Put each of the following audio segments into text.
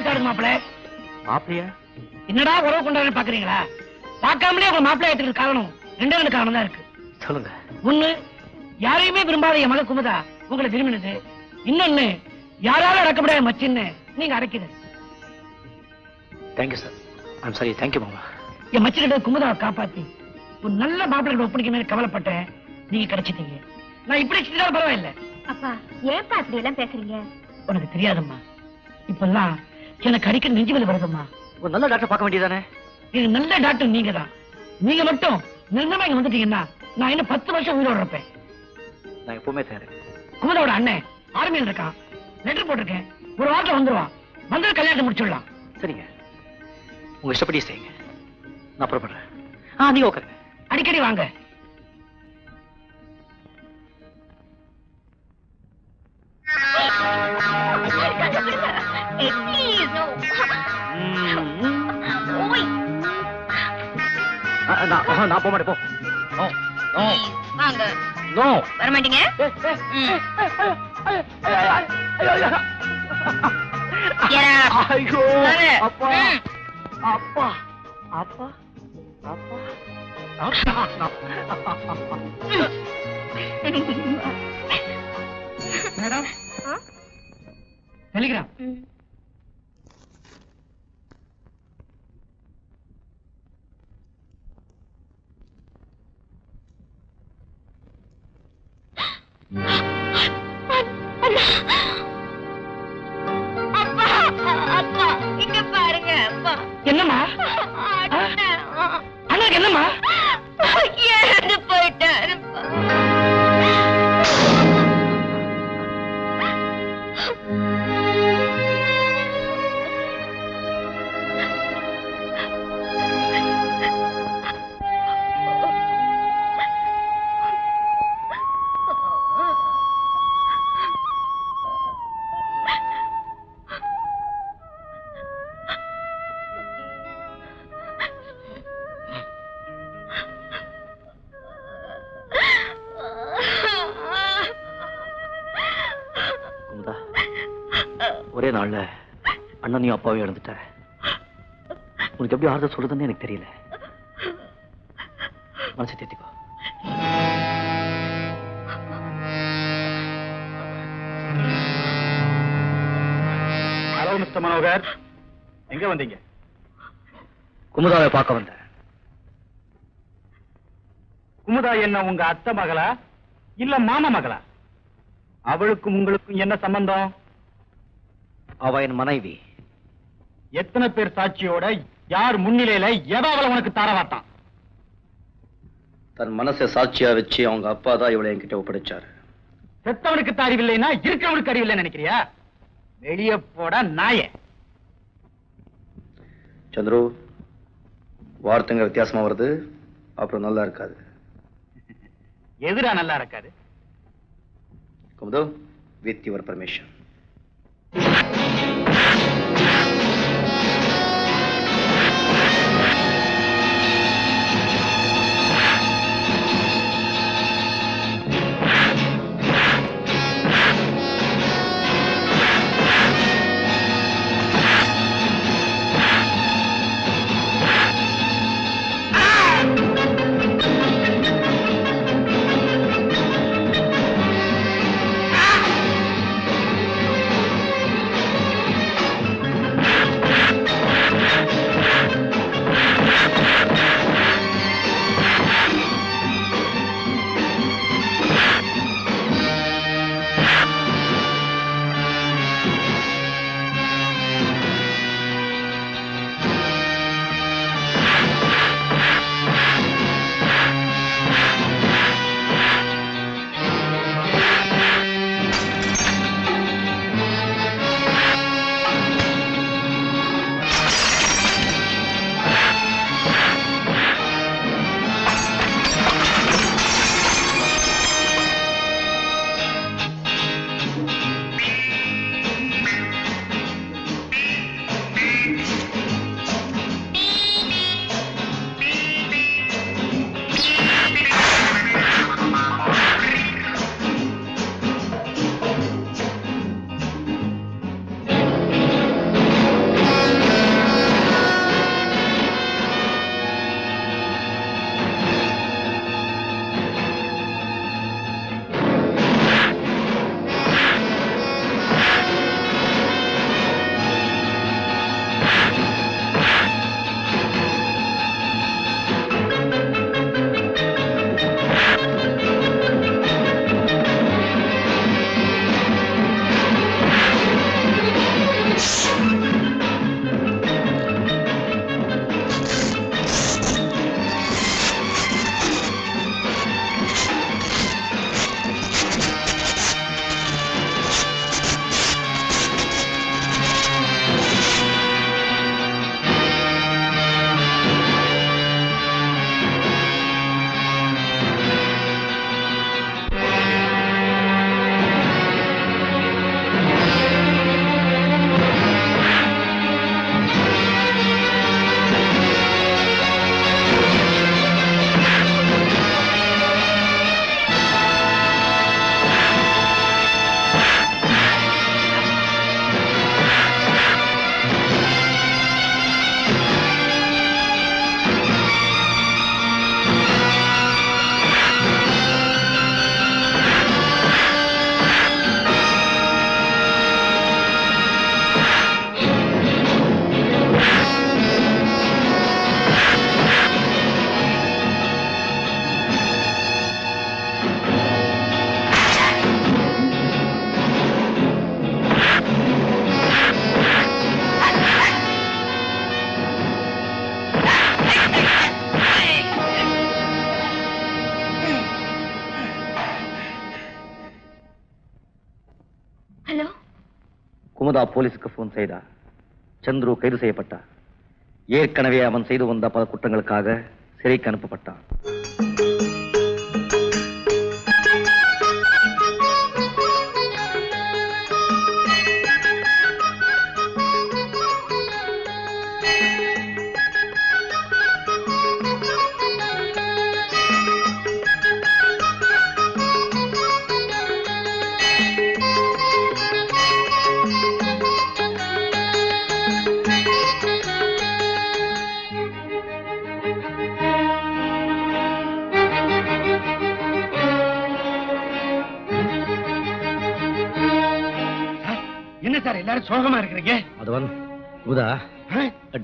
வந்துட்டாரு மாப்பிள்ள. மாப்பிளையா? என்னடா உறவு கொண்டாடு பாக்குறீங்களா? பார்க்காமலே உங்க மாப்பிள்ளை ஏத்துறது காரணம் ரெண்டே ரெண்டு காரணம் தான் இருக்கு. சொல்லுங்க. ஒண்ணு, யாரையுமே விரும்பாத என் மக குமுதா உங்களை விரும்பினது. இன்னொன்னு, யாராலும் அடக்கப்படாத மச்சின்னு நீங்க அடைக்கிறது. Thank you sir. I'm sorry. Thank you மாமா. என் மச்சினிட குமுதாவை காப்பாத்தி ஒரு நல்ல மாப்பிள்ளை ஒப்படைக்க கவலைப்பட்டேன். நீங்க கிடைச்சிட்டீங்க. நான் இப்படி செஞ்சாலும் பரவாயில்ல. அப்பா ஏப்பா அப்படி எல்லாம் பேசுறீங்க? உனக்கு தெரியாதம்மா, இப்பெல்லாம் எனக்கு அடிக்கடி நெஞ்சு வலி வருதும்மா. ஒரு நல்ல டாக்டர் பார்க்க வேண்டியதானே? இது நல்ல டாக்டர் நீங்க தான். நீங்க மட்டும் நிர்ணயமா இங்க வந்துட்டீங்கன்னா நான் இன்னும் 10 வருஷம் உயிரோட இருப்பேன். நான் எப்பவுமே தயார். குமுதாவோட அண்ணன் ஆர்மியில் இருக்கான். லெட்டர் போட்டிருக்கேன். ஒரு வாரத்துல வந்துருவான். வந்து கல்யாணத்தை முடிச்சுடலாம். சரிங்க, உங்க இஷ்டப்படி செய்யுங்க. நான் புறப்படுறேன். நீங்க உட்காருங்க. அடிக்கடி வாங்க. நான் போக மாட்டேன். போ. வாங்க. நோ. வர மாட்டீங்க? ஐயோ அப்பா அப்பா அப்பா அப்பா. Madam, Telegram. என்னம்மா? அண்ணாக்கு என்னம்மா? இறந்து போயிட்டாரு. ஒரே நாள்ல அண்ணனையும் அப்பாவையும் இழந்துட்ட. உனக்கு எப்படி ஆறுதல் சொல்றதுன்னு எனக்கு தெரியல. மனசை தேத்திக்கோ. ஹலோ மிஸ்டர் மனோகர், எங்க வந்தீங்க? குமுதாவை பார்க்க வந்தேன். குமுதா என்ன உங்க அத்தை மகளா இல்ல மாமா மகளா? அவளுக்கும் உங்களுக்கும் என்ன சம்பந்தம்? அவ என் மனைவி. எத்தனை பேர் சாட்சியோட யார் முன்னிலையில எவள உனக்கு தரவாட்டான்? தன் மனசை சாட்சியா வச்சு அவங்க அப்பா தான் இவளை என்கிட்ட ஒப்படைச்சாரு. செத்தவனுக்கு அறிவில்லைன்னா இருக்கிறவனுக்கு அறிவில்லைன்னு நினைக்கிறியா? வெளியே போட நாயே. சந்துரு, வார்த்தைங்க வித்தியாசமா வருது, அப்புறம் நல்லா இருக்காது. எதிரா நல்லா இருக்காது? குமுது, வித் யுவர் பர்மிஷன். குமுதா போலீஸுக்கு போன் செய்தா. சந்துரு கைது செய்யப்பட்டார். ஏற்கனவே அவன் செய்து வந்த பல குற்றங்களுக்காக சிறைக்கு அனுப்பப்பட்டான். என்ன சார் எல்லாரும் சோகமா இருக்கிறீங்க? அதுவன் குமுதா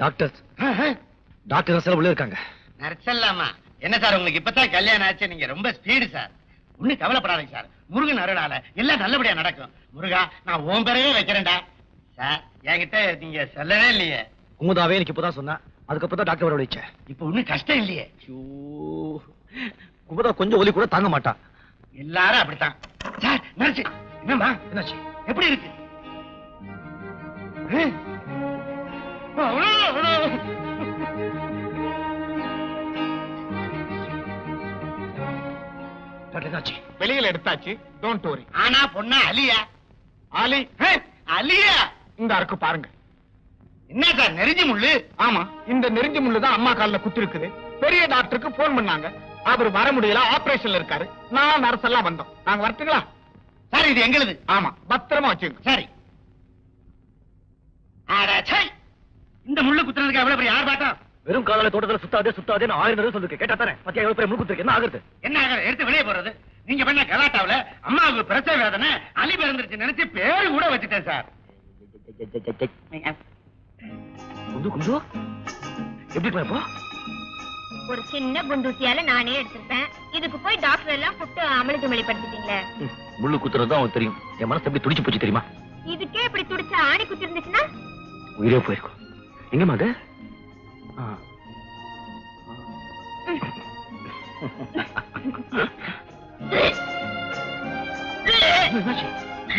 டாக்டர் உள்ள இருக்காங்க. நர்சல்லாமா என்ன சார் உங்களுக்கு இப்பதான் கல்யாணம் ஆச்சு, நீங்க ரொம்ப ஸ்பீடு சார். ஒண்ணும் கவலைப்படாதீங்க சார், முருகன் அருளால எல்லாம் நல்லபடியா நடக்கும். முருகா நான் ஓம் பேரவே வைக்கிறேன்டா. சார் என்கிட்ட நீங்க சொல்லவே இல்லையே. குமுதாவே எனக்கு இப்பதான் சொன்னா, அதுக்கப்புறம் தான் டாக்டர் வர வச்சேன். இப்ப ஒண்ணும் கஷ்டம் இல்லையே. குமுதா கொஞ்சம் ஒலி கூட தாங்க மாட்டான். எல்லாரும் அப்படித்தான் சார். நர்ஸ் என்னம்மா என்னாச்சு? எப்படி இருக்கு? வெளியில எடுத்தாச்சு. Don't worry. ஆனா பொண்ணா அலியா? ஆலி அலியா இந்த அருக்கு பாருங்க. என்ன சார் நெருஞ்சி முள்ளு? ஆமா, இந்த நெருஞ்சி முள்ளு தான் அம்மா கால்ல குத்து இருக்குது. பெரிய டாக்டருக்கு போன் பண்ணாங்க, அவர் வர முடியல, ஆபரேஷன்ல இருக்காரு. நான் நர்ஸ் எல்லாம் வந்தோம். நாங்க வரட்டுங்களா? சார் இது எங்களுது. ஆமா, பத்திரமா வச்சுங்க. சரி. இந்த முள்ளு குத்துறதுக்கு எவ்வளவு பெரிய ஆர்ப்பாட்டம்? வெறும் காலால தோட்டத்துல சுத்தாதே 1000 தடவை சொல்லிருக்கேன். கேட்டா தானே பத்தியா எவ்வளவு பெரிய முழு குத்துருக்கு. என்ன ஆகுறது? என்ன ஆகுறது? எடுத்து வெளியே போறது. நீங்க பண்ண கலாட்டாவில அம்மாவுக்கு பிரசவ வேதனை, அலி பிறந்துருச்சு நினைச்சு பேரு கூட வச்சுட்டேன் சார். குண்டு எப்படி இப்போ? ஒரு சின்ன குண்டூசியால நானே எடுத்திருப்பேன். இதுக்கு போய் டாக்டர் எல்லாம் கூப்பிட்டு அமளி வெளிப்படுத்திட்டீங்களே. முள்ளு குத்துறது தான் அவனுக்கு தெரியும். என் மனசு எப்படி துடிச்சு போச்சு தெரியுமா? இதுக்கே இப்படி துடிச்சா ஆணி குத்தி இருந்துச்சுன்னா உயிரே போயிருக்கும். எங்கம்மா அது?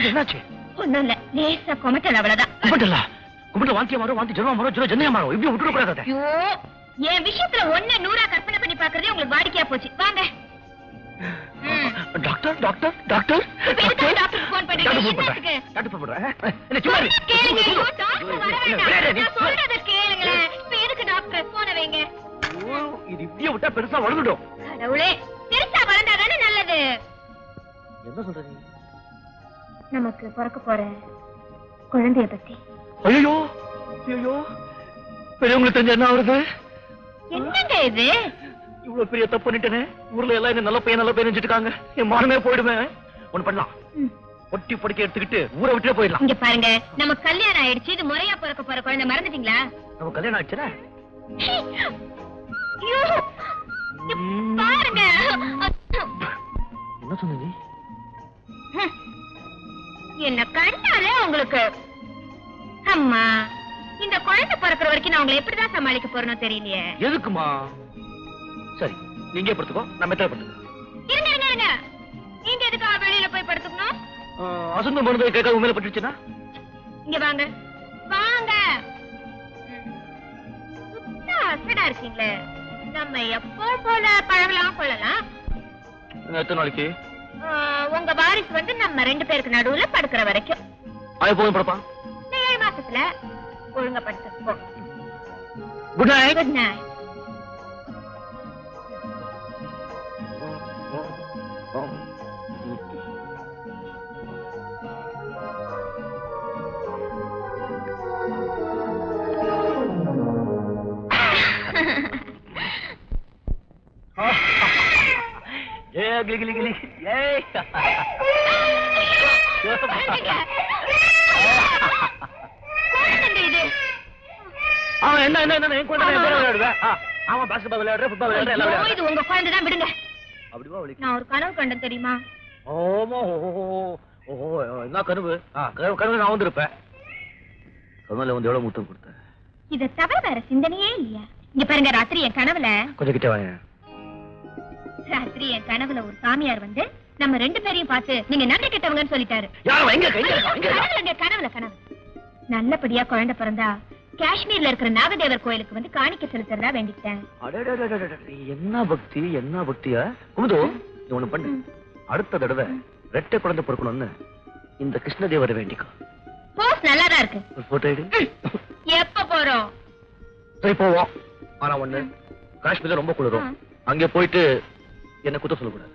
என்னாச்சு? ஒண்ணும் இல்ல, லேசா கொமட்டல் அவ்வளவுதான். கும்பிட்டு வாந்தியா மாறும், வாந்தி ஜென்மா மாறும், ஜென்னையா மாறும். இப்படி விட்டுற கூடாது. ஐயோ, என் விஷயத்துல 100 கற்பனை பண்ணி பாக்குறதே உங்களுக்கு வாடிக்கையா போச்சு. வாங்க. Doctor doctor doctor doctor phone பண்ணுங்க. டாக்டர் போன் பண்றேன். என்ன சும்மா இரு. கேளுங்க. ஐயோ, டாக்டர் வர வேண்டாம். நான் சொல்றத கேளுங்க. இப்ப எதுக்கு டாக்டர் போன வைங்க? இது இப்படியே விட்டா பெருசா வளர்ந்துடும். கடவுளே, பெருசா வளர்ந்தாதானே நல்லது. என்ன சொல்ற நீ? நமக்கு பிறக்க போற குழந்தைய பத்தி. ஐயோ ஐயோ, பெரியவங்களுக்கு தெரிஞ்ச என்ன ஆகுறது? என்னங்க இது? இவ்வளவு பெரிய தப்பு பண்ணிட்டேனே. ஊர்ல எல்லாம் என்ன நல்ல பையன் நினைச்சிட்டு இருக்காங்க. என் மானமே போயிடுவேன். ஒண்ணு பண்ணலாம், பொட்டி பொடிக்க எடுத்துக்கிட்டு ஊரை விட்டே போயிடலாம். இங்க பாருங்க, நம்ம கல்யாணம் ஆயிடுச்சு. இது முறையா பிறக்க போற குழந்தை மறந்துட்டீங்களா? நம்ம கல்யாணம் ஆயிடுச்சுல. ஐயோ, பாருங்க. என்ன சொன்ன நீ? என்ன கண்டாலே உங்களுக்கு அம்மா, இந்த குழந்தை பிறக்கிற வரைக்கும் நான் உங்களை எப்படிதான் சமாளிக்க போறேன்னு தெரியலையே. எதுக்குமா? சரி, நீங்க படுத்துக்கோ, நான் மெத்தல படுத்துக்கோ. இருங்க. நீங்க எதுக்காக வெளியில போய் படுத்துக்கணும்? அசுந்த மருந்து கேட்க உண்மையில பட்டுச்சுன்னா இங்க வாங்க. அசடா இருக்கீங்களே. நம்ம எப்போ போல பழகலாம் கொள்ளலாம். எத்தனை நாளைக்கு? உங்க வாரிசு வந்து நம்ம 2 பேருக்கு நடுவுல படுக்கிற வரைக்கும். போதும் படப்பா. 7 மாசத்துல ஒழுங்கா படுத்துக்கோ. Good night. Good night. கிளி இது உங்க குழந்தை தான், விடுங்க. நான் ஒரு கனவு கண்டேன் தெரியுமா? என்ன கனவு? கனவு நான் வந்திருப்பேன். கனவுல வந்து எவ்வளவு முத்தம் கொடுத்த? இத தவிர வேற சிந்தனையே இல்லையா? இங்க பாருங்க, ராத்திரி என் கனவுல கொஞ்சம் கிட்ட வாங்க. ராத்திரி என் கனவுல ஒரு சாமியார் வந்து நம்ம 2 பேரையும் பார்த்து நீங்க நன்றி கெட்டவங்கன்னு சொல்லிட்டாரு. கனவுல கனவு நல்லபடியா குழந்தை பிறந்தா காஷ்மீர்ல இருக்கிற நாகதேவர் கோயிலுக்கு வந்து காணிக்க செலுத்துறதா வேண்டிக்கிட்டேன். என்ன பக்தி என்ன பக்தியா குமுது, நீ ஒண்ணு பண்ணு. அடுத்த தடவை ரெட்டை குழந்தை பிறக்கணும்னு இந்த கிருஷ்ணதேவரை வேண்டிக்கோ. போஸ் நல்லாதான் இருக்கு. ஒரு போட்டோ எடு. எப்ப போறோம்? சரி போவோம். ஆனா ஒண்ணு, காஷ்மீர்ல ரொம்ப குளிரும். அங்கே போயிட்டு என்ன குத்த சொல்லக்கூடாது.